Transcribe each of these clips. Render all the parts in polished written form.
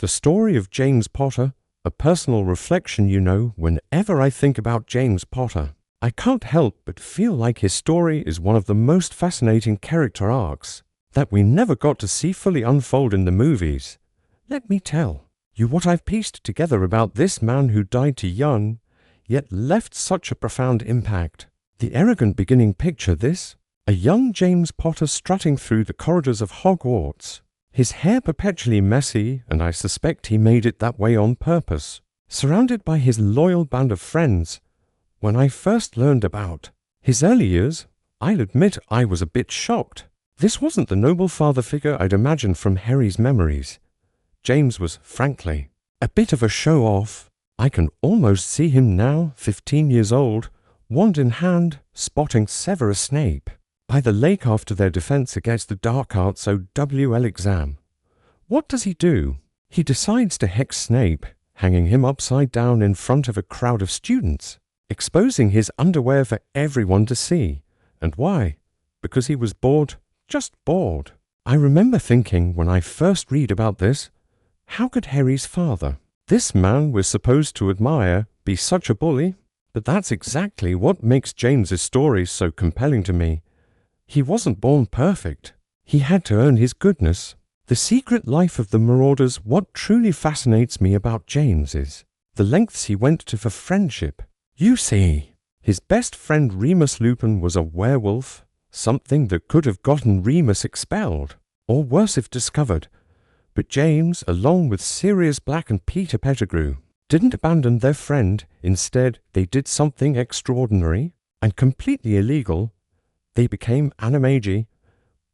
The story of James Potter, a personal reflection, whenever I think about James Potter. I can't help but feel like his story is one of the most fascinating character arcs that we never got to see fully unfold in the movies. Let me tell you what I've pieced together about this man who died too young, yet left such a profound impact. The arrogant beginning, picture this: a young James Potter strutting through the corridors of Hogwarts, his hair perpetually messy, and I suspect he made it that way on purpose, surrounded by his loyal band of friends. When I first learned about his early years, I'll admit I was a bit shocked. This wasn't the noble father figure I'd imagined from Harry's memories. James was, frankly, a bit of a show-off. I can almost see him now, 15 years old, wand in hand, spotting Severus Snape by the lake after their defense against the dark arts OWL exam. What does he do? He decides to hex Snape, hanging him upside down in front of a crowd of students, exposing his underwear for everyone to see. And why? Because he was bored, just bored. I remember thinking when I first read about this, how could Harry's father, this man we're supposed to admire, be such a bully? But that's exactly what makes James's story so compelling to me. He wasn't born perfect. He had to earn his goodness. The secret life of the Marauders. What truly fascinates me about James is the lengths he went to for friendship. You see, his best friend Remus Lupin was a werewolf, something that could have gotten Remus expelled, or worse if discovered. But James, along with Sirius Black and Peter Pettigrew, didn't abandon their friend. Instead, they did something extraordinary and completely illegal. They became Animagi.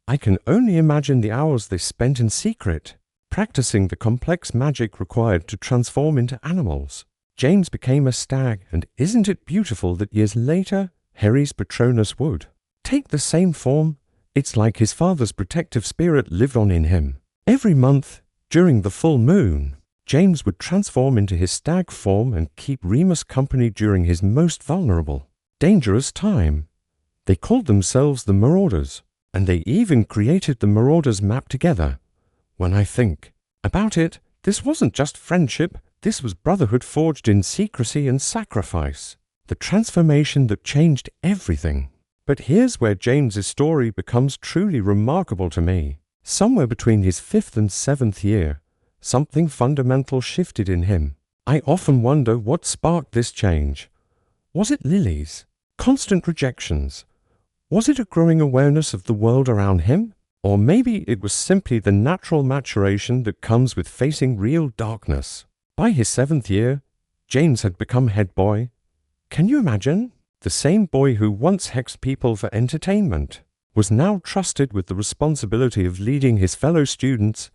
I can only imagine the hours they spent in secret, practicing the complex magic required to transform into animals. James became a stag, and isn't it beautiful that years later, Harry's Patronus would take the same form? It's like his father's protective spirit lived on in him. Every month, during the full moon, James would transform into his stag form and keep Remus company during his most vulnerable, dangerous time. They called themselves the Marauders, and they even created the Marauders map together. When I think about it, this wasn't just friendship, this was brotherhood forged in secrecy and sacrifice, the transformation that changed everything. But here's where James's story becomes truly remarkable to me. Somewhere between his 5th and 7th year, something fundamental shifted in him. I often wonder what sparked this change. Was it Lily's constant rejections? Was it a growing awareness of the world around him? Or maybe it was simply the natural maturation that comes with facing real darkness. By his 7th year, James had become head boy. Can you imagine? The same boy who once hexed people for entertainment was now trusted with the responsibility of leading his fellow students,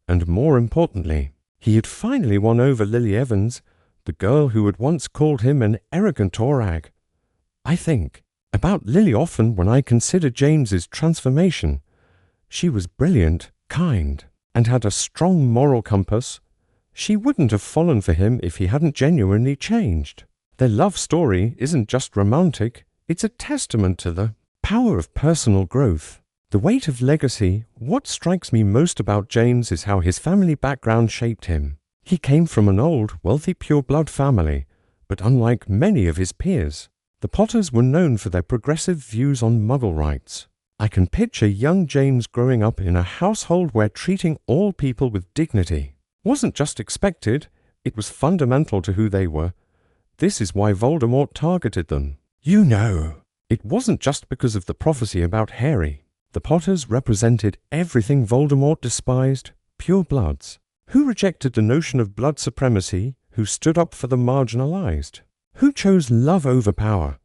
and more importantly, he had finally won over Lily Evans, the girl who had once called him an arrogant torag. I think about Lily often when I consider James's transformation. She was brilliant, kind, and had a strong moral compass. She wouldn't have fallen for him if he hadn't genuinely changed. Their love story isn't just romantic, it's a testament to the power of personal growth, the weight of legacy. What strikes me most about James is how his family background shaped him. He came from an old, wealthy pure-blood family, but unlike many of his peers, the Potters were known for their progressive views on Muggle rights. I can picture young James growing up in a household where treating all people with dignity wasn't just expected, it was fundamental to who they were. This is why Voldemort targeted them. It wasn't just because of the prophecy about Harry. The Potters represented everything Voldemort despised: pure-bloods, who rejected the notion of blood supremacy, who stood up for the marginalized, who chose love over power.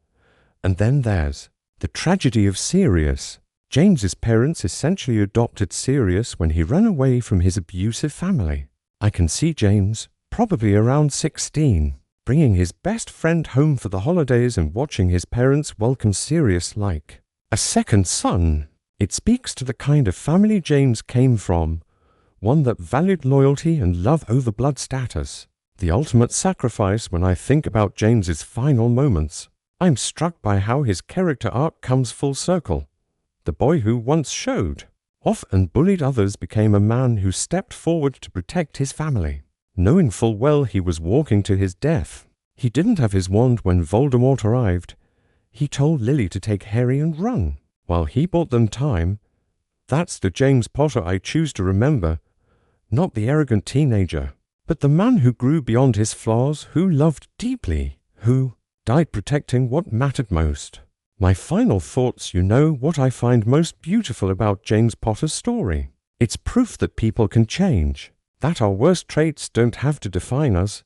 And then there's the tragedy of Sirius. James's parents essentially adopted Sirius when he ran away from his abusive family. I can see James, probably around 16, bringing his best friend home for the holidays and watching his parents welcome Sirius like a second son. It speaks to the kind of family James came from, one that valued loyalty and love over blood status. The ultimate sacrifice. When I think about James's final moments, I'm struck by how his character arc comes full circle. The boy who once showed off and bullied others, became a man who stepped forward to protect his family, knowing full well he was walking to his death. He didn't have his wand when Voldemort arrived. He told Lily to take Harry and run, while he bought them time. That's the James Potter I choose to remember, not the arrogant teenager, but the man who grew beyond his flaws, who loved deeply, who died protecting what mattered most. My final thoughts, what I find most beautiful about James Potter's story. It's proof that people can change, that our worst traits don't have to define us.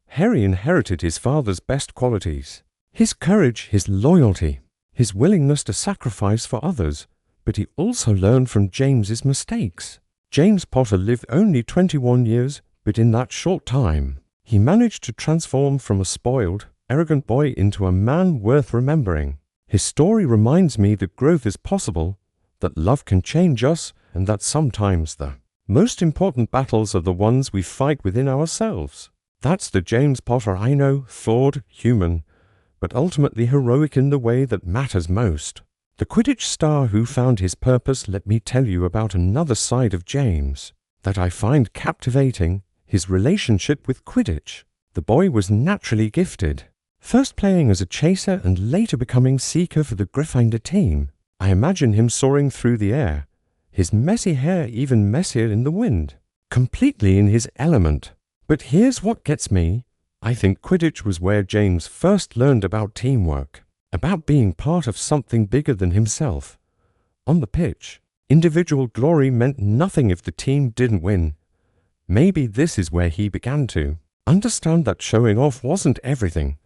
Harry inherited his father's best qualities, his courage, his loyalty, his willingness to sacrifice for others, but he also learned from James's mistakes. James Potter lived only 21 years, but in that short time, he managed to transform from a spoiled, arrogant boy into a man worth remembering. His story reminds me that growth is possible, that love can change us, and that sometimes the most important battles are the ones we fight within ourselves. That's the James Potter I know, flawed, human, but ultimately heroic in the way that matters most. The Quidditch star who found his purpose. Let me tell you about another side of James that I find captivating, his relationship with Quidditch. The boy was naturally gifted, first playing as a chaser and later becoming seeker for the Gryffindor team. I imagine him soaring through the air, his messy hair even messier in the wind, completely in his element. But here's what gets me. I think Quidditch was where James first learned about teamwork, about being part of something bigger than himself. On the pitch, individual glory meant nothing if the team didn't win. Maybe this is where he began to understand that showing off wasn't everything.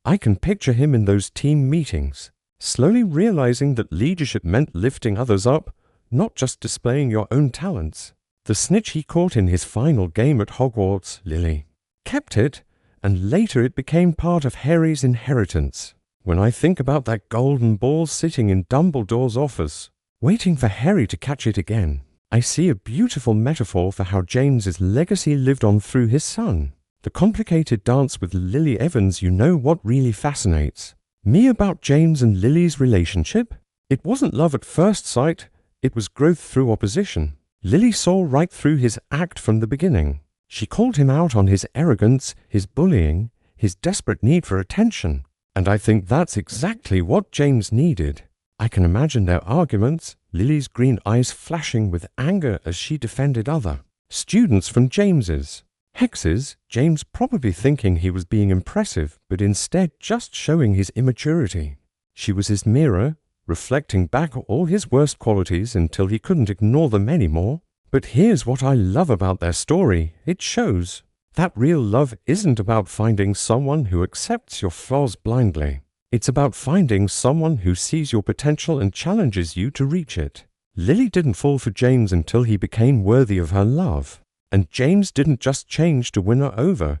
I can picture him in those team meetings, slowly realizing that leadership meant lifting others up, not just displaying your own talents. The snitch he caught in his final game at Hogwarts, Lily, kept it, and later it became part of Harry's inheritance. When I think about that golden ball sitting in Dumbledore's office, waiting for Harry to catch it again, I see a beautiful metaphor for how James's legacy lived on through his son. The complicated dance with Lily Evans. What really fascinates me about James and Lily's relationship? It wasn't love at first sight, it was growth through opposition. Lily saw right through his act from the beginning. She called him out on his arrogance, his bullying, his desperate need for attention. And I think that's exactly what James needed. I can imagine their arguments, Lily's green eyes flashing with anger as she defended other students from James's. Hexes, James probably thinking he was being impressive, but instead just showing his immaturity. She was his mirror, reflecting back all his worst qualities until he couldn't ignore them anymore. But here's what I love about their story. It shows that real love isn't about finding someone who accepts your flaws blindly. It's about finding someone who sees your potential and challenges you to reach it. Lily didn't fall for James until he became worthy of her love. And James didn't just change to win her over.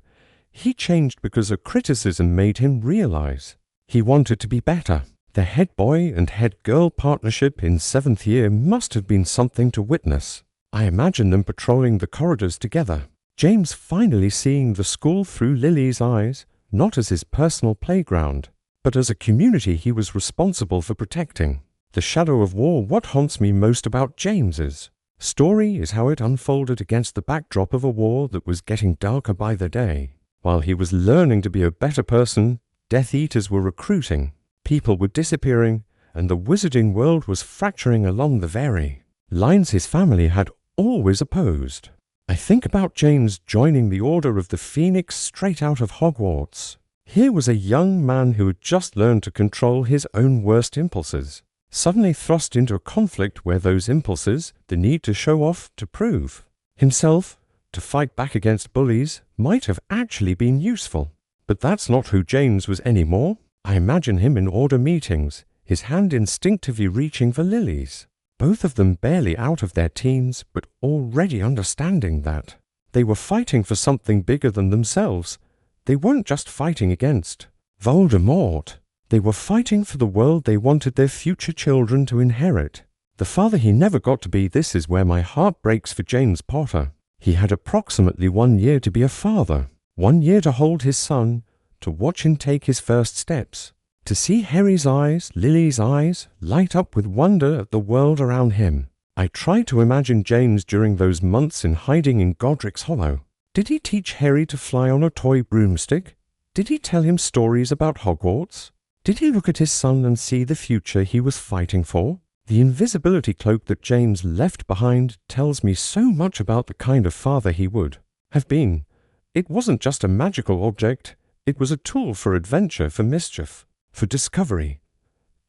He changed because her criticism made him realize he wanted to be better. The head boy and head girl partnership in 7th year must have been something to witness. I imagine them patrolling the corridors together. James finally seeing the school through Lily's eyes, not as his personal playground, but as a community he was responsible for protecting. The shadow of war. What haunts me most about James's story is how it unfolded against the backdrop of a war that was getting darker by the day. While he was learning to be a better person, Death Eaters were recruiting, people were disappearing, and the wizarding world was fracturing along the very lines his family had always opposed. I think about James joining the Order of the Phoenix straight out of Hogwarts. Here was a young man who had just learned to control his own worst impulses, suddenly thrust into a conflict where those impulses, the need to show off, to prove himself, to fight back against bullies, might have actually been useful. But that's not who James was anymore. I imagine him in Order meetings, his hand instinctively reaching for Lily's. Both of them barely out of their teens, but already understanding that they were fighting for something bigger than themselves. They weren't just fighting against Voldemort. They were fighting for the world they wanted their future children to inherit. The father he never got to be. This is where my heart breaks for James Potter. He had approximately 1 year to be a father, 1 year to hold his son, to watch him take his first steps, to see Harry's eyes, Lily's eyes, light up with wonder at the world around him. I try to imagine James during those months in hiding in Godric's Hollow. Did he teach Harry to fly on a toy broomstick? Did he tell him stories about Hogwarts? Did he look at his son and see the future he was fighting for? The invisibility cloak that James left behind tells me so much about the kind of father he would have been. It wasn't just a magical object, it was a tool for adventure, for mischief, for discovery.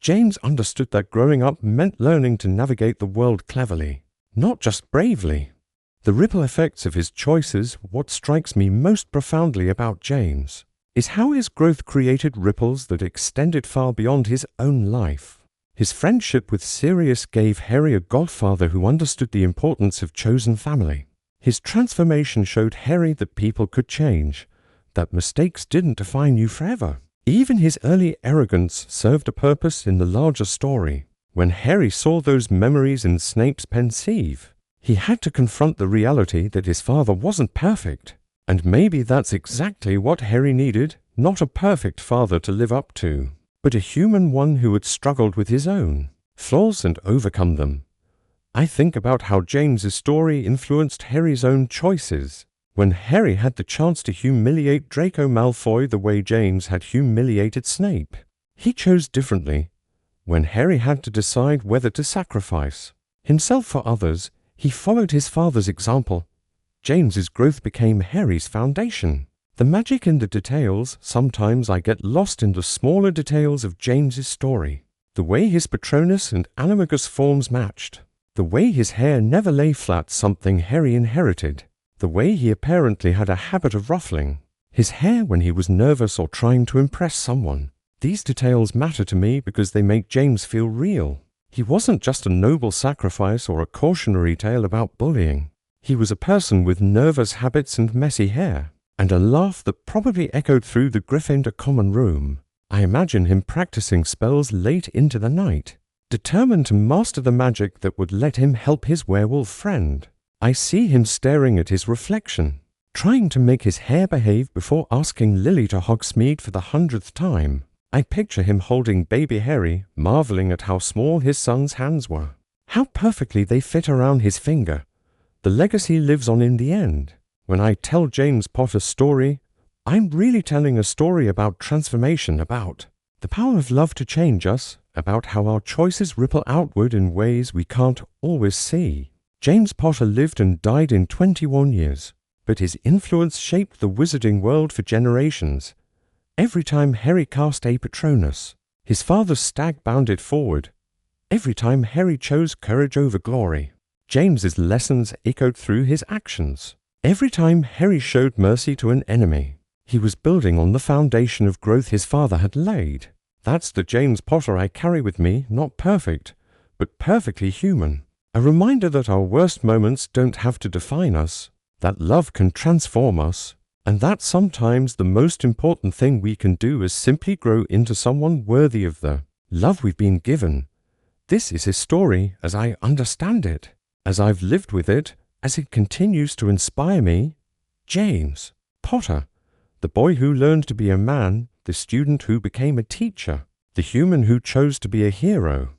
James understood that growing up meant learning to navigate the world cleverly, not just bravely. The ripple effects of his choices, what strikes me most profoundly about James, is how his growth created ripples that extended far beyond his own life. His friendship with Sirius gave Harry a godfather who understood the importance of chosen family. His transformation showed Harry that people could change, that mistakes didn't define you forever. Even his early arrogance served a purpose in the larger story. When Harry saw those memories in Snape's pensieve, he had to confront the reality that his father wasn't perfect. And maybe that's exactly what Harry needed, not a perfect father to live up to, but a human one who had struggled with his own flaws and overcome them. I think about how James's story influenced Harry's own choices. When Harry had the chance to humiliate Draco Malfoy the way James had humiliated Snape, he chose differently. When Harry had to decide whether to sacrifice himself for others, he followed his father's example. James's growth became Harry's foundation. The magic in the details, sometimes I get lost in the smaller details of James's story. The way his Patronus and Animagus forms matched. The way his hair never lay flat, something Harry inherited. The way he apparently had a habit of ruffling his hair when he was nervous or trying to impress someone. These details matter to me because they make James feel real. He wasn't just a noble sacrifice or a cautionary tale about bullying. He was a person with nervous habits and messy hair, and a laugh that probably echoed through the Gryffindor common room. I imagine him practicing spells late into the night, determined to master the magic that would let him help his werewolf friend. I see him staring at his reflection, trying to make his hair behave before asking Lily to Hogsmeade for the 100th time. I picture him holding baby Harry, marveling at how small his son's hands were, how perfectly they fit around his finger. The legacy lives on in the end. When I tell James Potter's story, I'm really telling a story about transformation, about the power of love to change us, about how our choices ripple outward in ways we can't always see. James Potter lived and died in 21 years, but his influence shaped the wizarding world for generations. Every time Harry cast a Patronus, his father's stag bounded forward. Every time Harry chose courage over glory, James's lessons echoed through his actions. Every time Harry showed mercy to an enemy, he was building on the foundation of growth his father had laid. That's the James Potter I carry with me, not perfect, but perfectly human. A reminder that our worst moments don't have to define us, that love can transform us, and that sometimes the most important thing we can do is simply grow into someone worthy of the love we've been given. This is his story as I understand it, as I've lived with it, as it continues to inspire me. James Potter, the boy who learned to be a man, the student who became a teacher, the human who chose to be a hero.